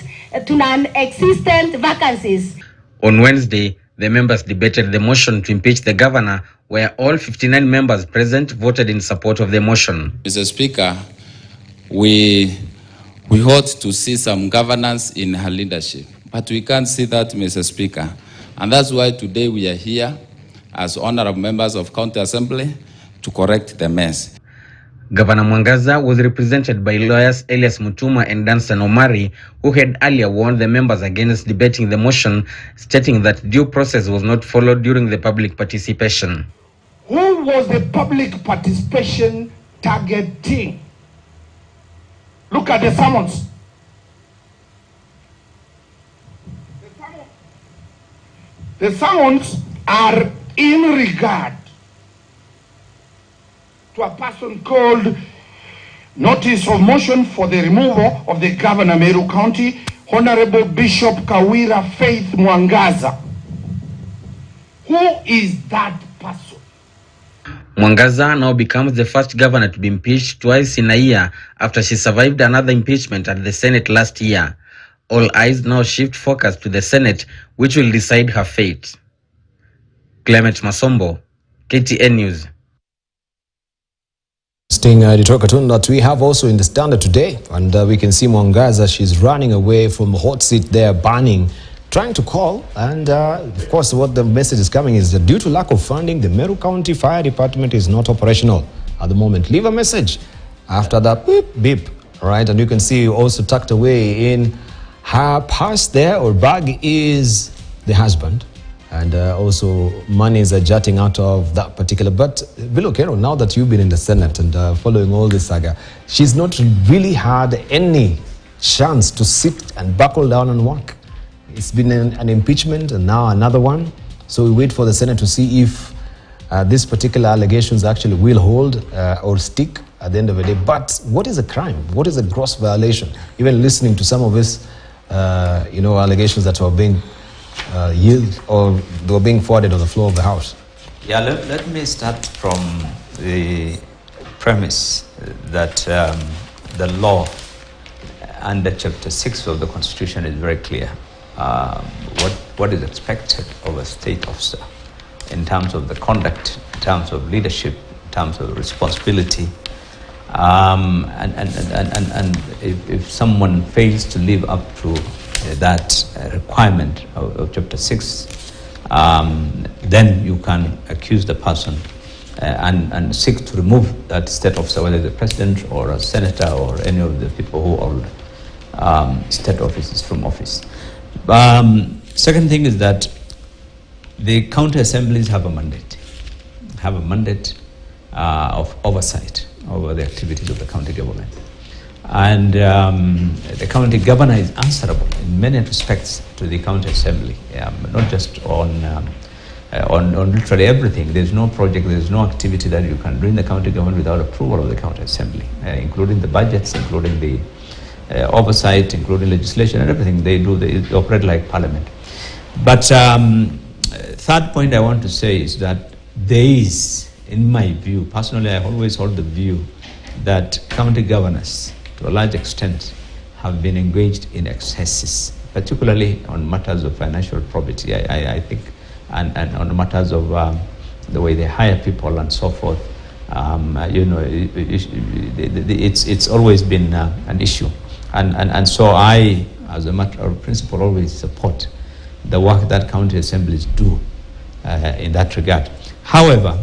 vacancies. On Wednesday, the members debated the motion to impeach the governor, where all 59 members present voted in support of the motion. Mr. Speaker, we ought to see some governance in her leadership, but we can't see that, Mr. Speaker. And that's why today we are here as honorable members of County Assembly to correct the mess. Governor Mwangaza was represented by lawyers Elias Mutuma and Danson Omari, who had earlier warned the members against debating the motion, stating that due process was not followed during the public participation. Who was the public participation targeting? Look at the summons. The summons are in regard to a person called Notice of Motion for the Removal of the Governor Meru County, Honorable Bishop Kawira Faith Mwangaza. Who is that person? Mwangaza now becomes the first governor to be impeached twice in a year after she survived another impeachment at the Senate last year. All eyes now shift focus to the Senate, which will decide her fate. Clement Masombo, KTN News. Interesting editorial cartoon that we have also in the Standard today, and we can see Mwangaza, she's running away from the hot seat there, burning, trying to call, and of course what the message is coming is that due to lack of funding, the Meru County Fire Department is not operational at the moment. Leave a message after that beep, beep, right? And you can see also tucked away in her purse there or bag is the husband. And also monies are jutting out of that particular. But Bilo Kero, now that you've been in the Senate and following all this saga, she's not really had any chance to sit and buckle down and work. It's been an impeachment and now another one. So we wait for the Senate to see if these particular allegations actually will hold or stick at the end of the day. But what is a crime? What is a gross violation? Even listening to some of these, allegations that were being yield or they were being forwarded on the floor of the House. Yeah, let me start from the premise that the law under Chapter 6 of the Constitution is very clear. What is expected of a state officer in terms of the conduct, in terms of leadership, in terms of responsibility. And if someone fails to live up to that requirement of Chapter 6, then you can accuse the person and seek to remove that state officer, whether the president or a senator or any of the people who hold state offices from office. Second thing is that the county assemblies have a mandate of oversight over the activities of the county government. And the county governor is answerable in many respects to the county assembly, not just on literally everything. There's no project, there's no activity that you can do in the county government without approval of the county assembly, including the budgets, including the oversight, including legislation and everything. They operate like parliament. But third point I want to say is that there is, in my view, personally I always hold the view that county governors, to a large extent, have been engaged in excesses, particularly on matters of financial probity, I think, and on matters of the way they hire people and so forth. It's always been an issue. And so I, as a matter of principle, always support the work that county assemblies do in that regard. However,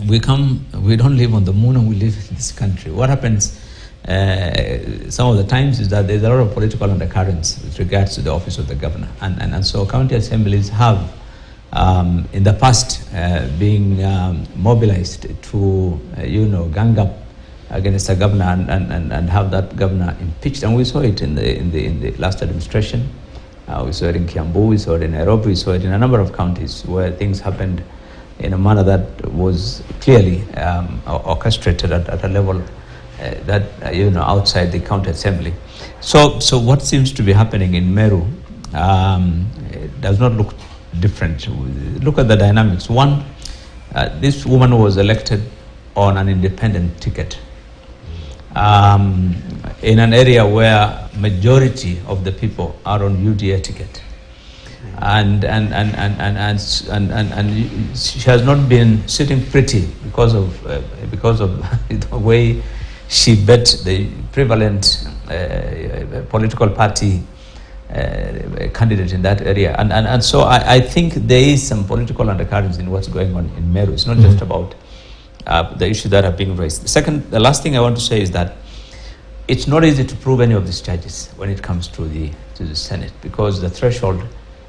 we don't live on the moon, and we live in this country. What happens some of the times is that there's a lot of political undercurrents with regards to the office of the governor. And so county assemblies have in the past being mobilized to, gang up against a governor and have that governor impeached. And we saw it in the last administration. We saw it in Kiambu, we saw it in Nairobi, we saw it in a number of counties where things happened in a manner that was clearly orchestrated at a level that outside the county assembly. So what seems to be happening in Meru does not look different. Look at the dynamics. One, this woman was elected on an independent ticket in an area where majority of the people are on UDA ticket, and she has not been sitting pretty because of the way she bet the prevalent political party candidate in that area, and so I think there is some political undercurrents in what's going on in Meru. It's not just about the issues that are being raised. The last thing I want to say is that it's not easy to prove any of these charges when it comes to the Senate, because the threshold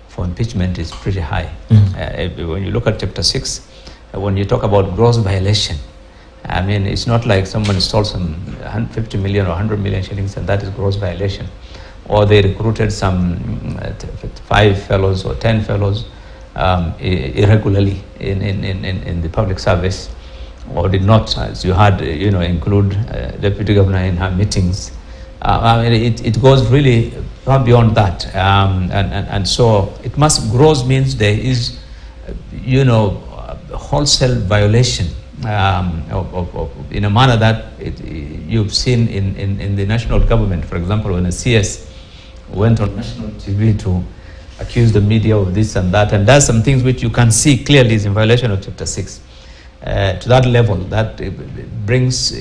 for impeachment is pretty high. When you look at Chapter 6, when you talk about gross violation, I mean, it's not like someone stole some 50 million or 100 million shillings and that is gross violation. Or they recruited some 5 fellows or 10 fellows irregularly in the public service, or did not, as you had, include deputy governor in her meetings. I mean, it goes really far beyond that, and so it must. Gross means there is, wholesale violation in a manner that you've seen in the national government. For example, when a CS went on national TV to accuse the media of this and that, and does some things which you can see clearly is in violation of Chapter 6. To that level, that brings,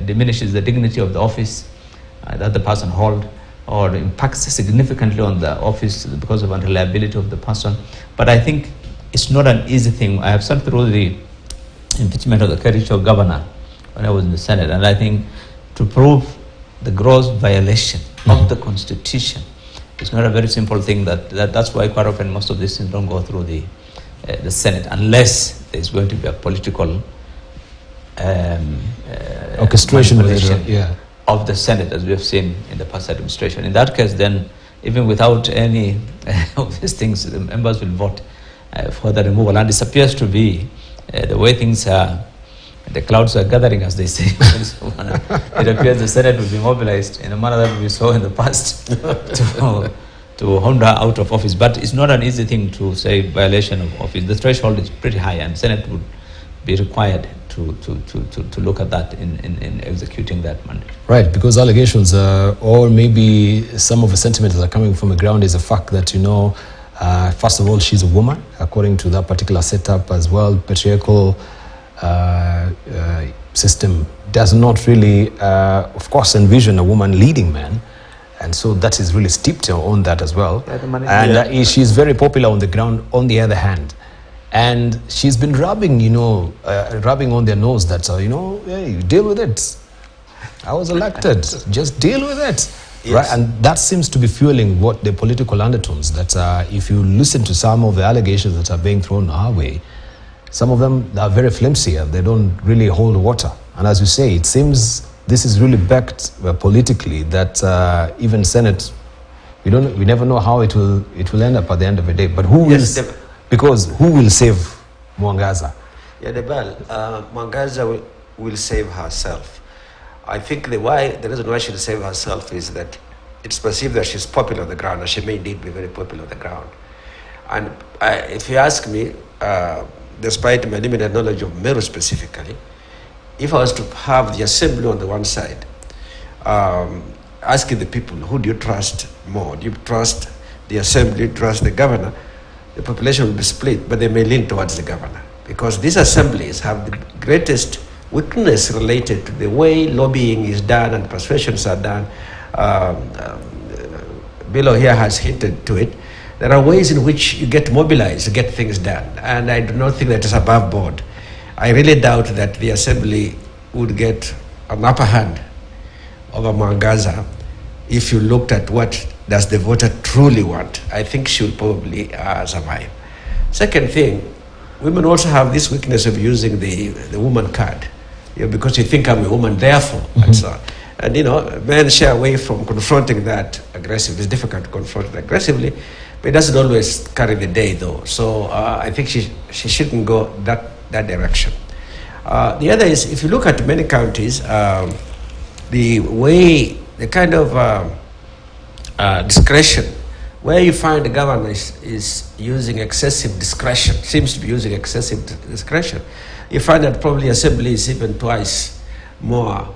diminishes the dignity of the office that the person holds, or impacts significantly on the office because of unreliability of the person. But I think it's not an easy thing. I have sat through the impeachment of the Kericho governor when I was in the Senate, and I think to prove the gross violation of the Constitution, it's not a very simple thing. That's why quite often most of these things don't go through the Senate unless there's going to be a political orchestration of the Senate, as we have seen in the past administration. In that case, then, even without any of these things, the members will vote for the removal. And this appears to be the way things are. The clouds are gathering, as they say. It appears the Senate will be mobilized in a manner that we saw in the past to hound her out of office. But it's not an easy thing to say violation of office. The threshold is pretty high, and Senate would be required to look at that in executing that mandate. Right, because allegations, or maybe some of the sentiments that are coming from the ground is the fact that, first of all, she's a woman, according to that particular setup as well. Patriarchal system does not really, of course, envision a woman leading man. And so that is really steeped on that as well. And she's very popular on the ground, on the other hand. And she's been rubbing, rubbing on their nose that, hey, deal with it. I was elected, just deal with it. Yes. Right? And that seems to be fueling what the political undertones that if you listen to some of the allegations that are being thrown our way, some of them are very flimsy and they don't really hold water. And as you say, it seems this is really backed politically that even Senate, we never know how it will end up at the end of the day. But who will save Mwangaza? Yeah, Mwangaza will save herself. I think the reason why she'll save herself is that it's perceived that she's popular on the ground, and she may indeed be very popular on the ground. And if you ask me, despite my limited knowledge of Meru specifically, if I was to have the assembly on the one side, asking the people, who do you trust more? Do you trust the assembly, trust the governor? The population will be split, but they may lean towards the governor, because these assemblies have the greatest weakness related to the way lobbying is done and persuasions are done. Bilo here has hinted to it. There are ways in which you get mobilized to get things done, and I do not think that is above board. I really doubt that the assembly would get an upper hand over Mwangaza if you looked at what does the voter truly want, I think she will probably survive. Second thing, women also have this weakness of using the woman card, because you think I'm a woman, therefore, and so on. And men shy away from confronting that aggressively. It's difficult to confront it aggressively, but it doesn't always carry the day, though. So I think she shouldn't go that direction. The other is, if you look at many counties, the kind of discretion, where you find the governor is using excessive discretion, seems to be using excessive discretion, you find that probably assembly is even twice more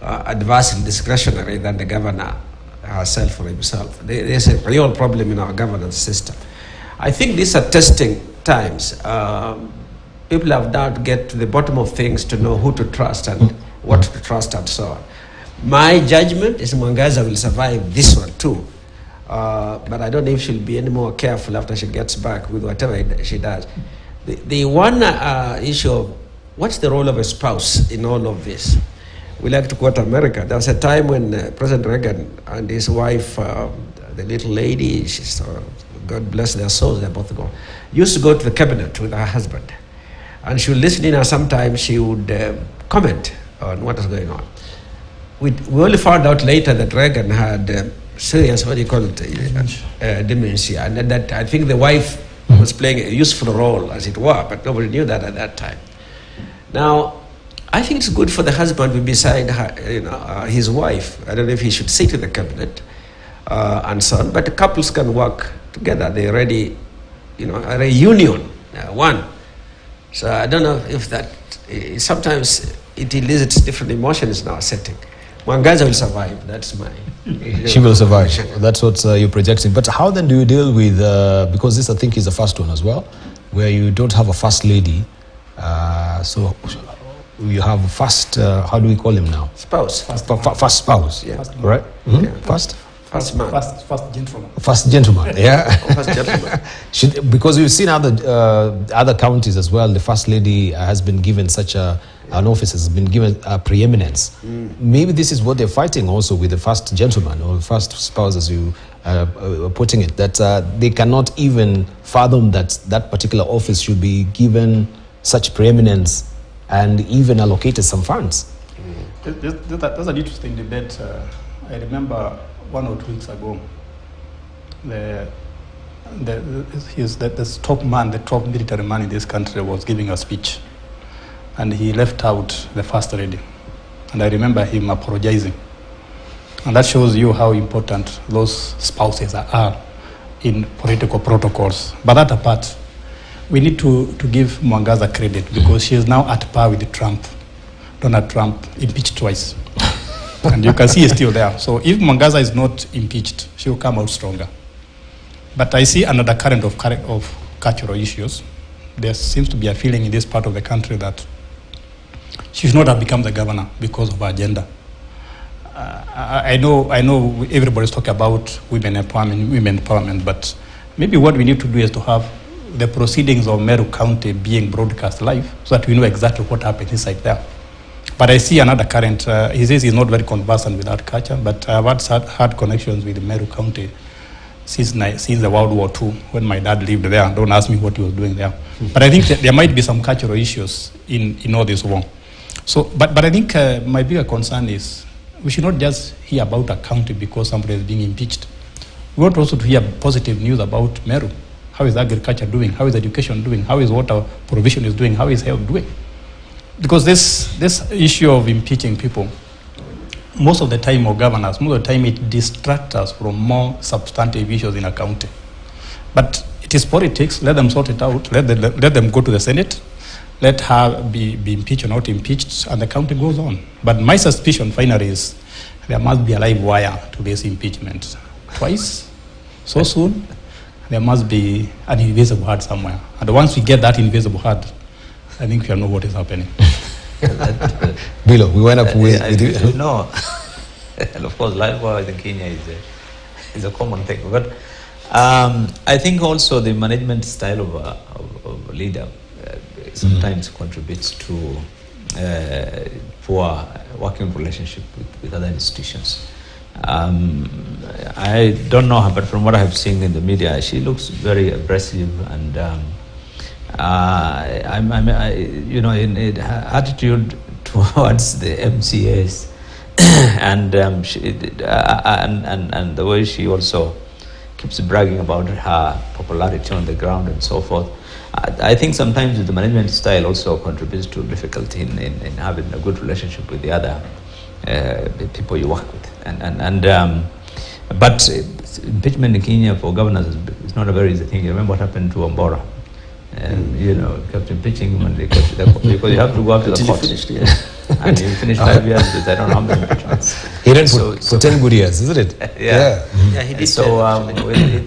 adversely discretionary than the governor herself or himself. There's a real problem in our governance system. I think these are testing times. People have now to get to the bottom of things to know who to trust and what to trust and so on. My judgment is Mwangaza will survive this one too. But I don't know if she'll be any more careful after she gets back with whatever she does. The one issue of what's the role of a spouse in all of this? We like to quote America. There was a time when President Reagan and his wife, the little lady, she's, God bless their souls, they're both gone, used to go to the cabinet with her husband. And she would listen in, and sometimes she would comment on what is going on. We only found out later that Reagan had serious, what do you call it, dementia, and that I think the wife was playing a useful role, as it were, but nobody knew that at that time. Now, I think it's good for the husband to be beside her, his wife. I don't know if he should sit in the cabinet and so on, but the couples can work together. They're ready, a reunion, one. So I don't know if that, sometimes it elicits different emotions in our setting. Mwangaza will survive, that's my... She will survive, that's what you're projecting. But how then do you deal with, because this I think is the first one as well, where you don't have a first lady, so you have a first, how do we call him now? Spouse. First spouse, yeah. Right? Mm-hmm. Yeah. First gentleman. First gentleman, yeah. First gentleman. Because we've seen other counties as well, the first lady has been given such an office, has been given preeminence. Maybe this is what they're fighting also with the first gentleman or first spouse, as you are putting it, that they cannot even fathom that that particular office should be given such preeminence and even allocated some funds. That's an interesting debate. I remember 1 or 2 weeks ago, the top man, the top military man in this country was giving a speech, and he left out the first lady. And I remember him apologizing. And that shows you how important those spouses are in political protocols. But that apart, we need to give Mwangaza credit, because she is now at par with Trump. Donald Trump, impeached twice. And you can see he's still there. So if Mwangaza is not impeached, she will come out stronger. But I see another current of cultural issues. There seems to be a feeling in this part of the country that she should not have become the governor because of her gender. I know everybody's talking about women empowerment, but maybe what we need to do is to have the proceedings of Meru County being broadcast live, so that we know exactly what happened inside there. But I see another current. He says he's not very conversant with that culture, but I've had connections with Meru County since the World War II, when my dad lived there. Don't ask me what he was doing there. But I think that there might be some cultural issues in all this war. So, but I think my bigger concern is we should not just hear about a county because somebody is being impeached. We want also to hear positive news about Meru. How is agriculture doing? How is education doing? How is water provision is doing? How is health doing? Because this issue of impeaching people, most of the time, or governors, most of the time it distracts us from more substantive issues in a county. But it is politics. Let them sort it out. Let them go to the Senate. Let her be impeached or not impeached, and the county goes on. But my suspicion finally is there must be a live wire to this impeachment. Twice, so soon, there must be an invisible hand somewhere. And once we get that invisible hand, I think we know what is happening. Bilo, we went up with you. No, and of course, live wire in Kenya is a common thing. But I think also the management style of a leader sometimes contributes to poor working relationship with other institutions. I don't know her, but from what I have seen in the media, she looks very aggressive, and you know, in her attitude towards the MCAs, and and the way she also keeps bragging about her popularity on the ground and so forth. I think sometimes the management style also contributes to difficulty in having a good relationship with the other people you work with, but impeachment in Kenya for governors is not a very easy thing. You remember what happened to Ombora? You know, kept impeaching him because you have to go up to the court. And he finished 5 years with I don't know how many impeachments. He ran for 10 good years, isn't it? Yeah. Yeah, he did. So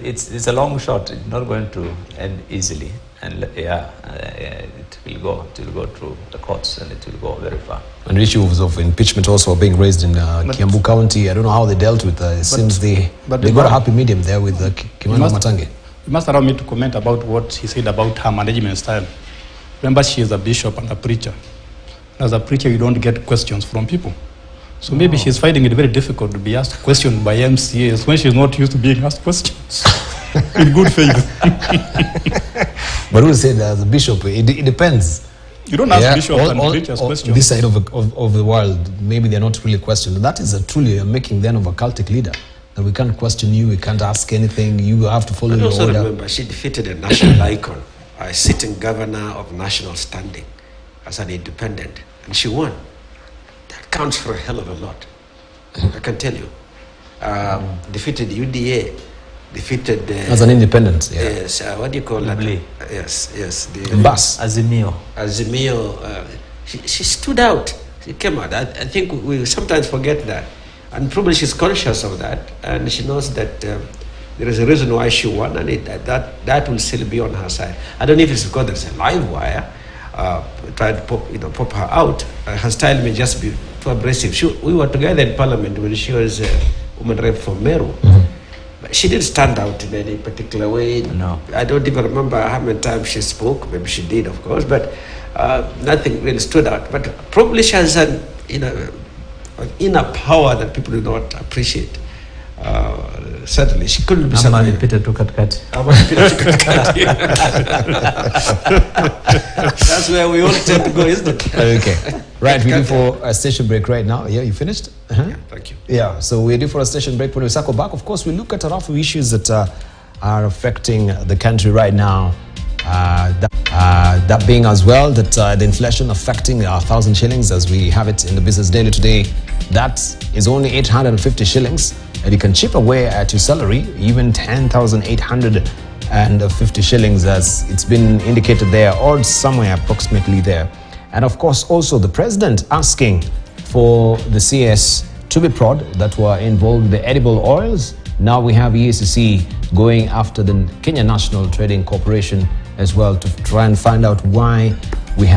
it's a long shot. It's not going to end easily, and it will go through the courts, and it will go very far. And issues of impeachment also are being raised in Kiambu County. I don't know how they dealt with it. Seems they got a happy medium there with Kimani Matange. You must allow me to comment about what he said about her management style. Remember, she is a bishop and a preacher. As a preacher, you don't get questions from people. So maybe she's finding it very difficult to be asked questions by MCAs when she's not used to being asked questions in good faith. But who said as a bishop, it depends. You don't ask bishops and preachers questions. This side of the world, maybe they're not really questioned. That is truly a making then of a cultic leader. That we can't question you, we can't ask anything, you have to follow your order. Also remember, she defeated a national icon, a sitting governor of national standing as an independent, and she won. That counts for a hell of a lot, I can tell you. Defeated UDA, defeated... as an independent, yeah. Yes, what do you call that? Yes. The bus. Azimio. She stood out. She came out. I think we sometimes forget that. And probably she's conscious of that. And she knows that there is a reason why she won, and that will still be on her side. I don't know if it's because there's a live wire trying to pop her out. Her style may just be too abrasive. We were together in Parliament when she was woman rep for Meru. But she didn't stand out in any particular way. No. I don't even remember how many times she spoke. Maybe she did, of course, but nothing really stood out. But probably she has an inner power that people do not appreciate. Certainly, she couldn't be somebody. Peter to cut. That's where we all tend to go, isn't it? Okay. Right, we're due for a station break right now. Yeah, you finished? Yeah, thank you. Yeah, so we're due for a station break. When we circle back, of course, we look at a lot of issues that are affecting the country right now. That being as well that the inflation affecting 1,000 shillings as we have it in the Business Daily today. That is only 850 shillings, and you can chip away at your salary, even 10,850 shillings as it's been indicated there, or somewhere approximately there. And of course, also the president asking for the CS to be prod that were involved with the edible oils. Now we have EACC going after the Kenya National Trading Corporation as well to try and find out why we have